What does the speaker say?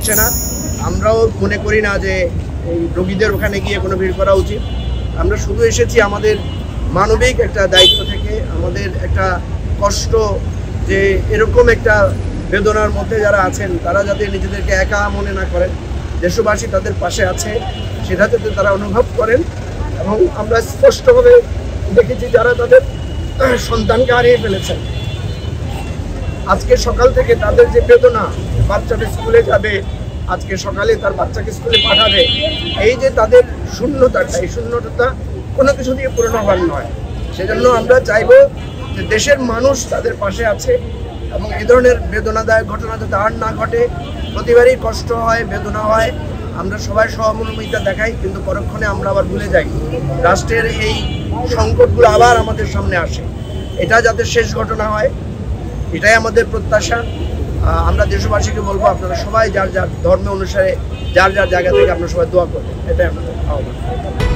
হচ্ছে না। আমরাও মনে করি না যে এই রোগীদের ওখানে গিয়ে কোনো ভিড় করা উচিত। আমরা শুধু এসেছি আমাদের মানবিক একটা দায়িত্ব থেকে, আমাদের একটা কষ্ট যে এরকম একটা বেদনার মধ্যে যারা আছেন তারা যাতে নিজেদেরকে একা মনে না করেন, দেশবাসী তাদের পাশে আছে সেটা যাতে তারা অনুভব করেন। এবং আমরা স্পষ্টভাবে দেখেছি যারা তাদের সন্তানকে হারিয়ে ফেলেছেন, আজকে সকাল থেকে তাদের যে বেদনা, বাচ্চাটা স্কুলে যাবে, আজকে সকালে তার বাচ্চাকে স্কুলে পাঠাবে, এই যে তাদের শূন্যতাটা, এই শূন্যতা কোনো কিছু দিয়ে পূরণ হওয়ার নয়। সেজন্য আমরা চাইবো যে দেশের মানুষ তাদের পাশে আছে এবং এই ধরনের বেদনাদায়ক ঘটনা যাতে আর না ঘটে। প্রতিবারই কষ্ট হয়, বেদনা হয়, আমরা সবাই সহমর্মিতা দেখাই, কিন্তু পরক্ষণে আমরা আবার ভুলে যাই। রাষ্ট্রের এই সংকটগুলো আবার আমাদের সামনে আসে, এটা যাতে শেষ ঘটনা হয় এটাই আমাদের প্রত্যাশা। আমরা দেশবাসীকে বলবো আপনারা সবাই যার যার ধর্ম অনুসারে যার যার জায়গা থেকে আপনারা সবাই দোয়া করবেন, এটাই আমাদের আহ্বান।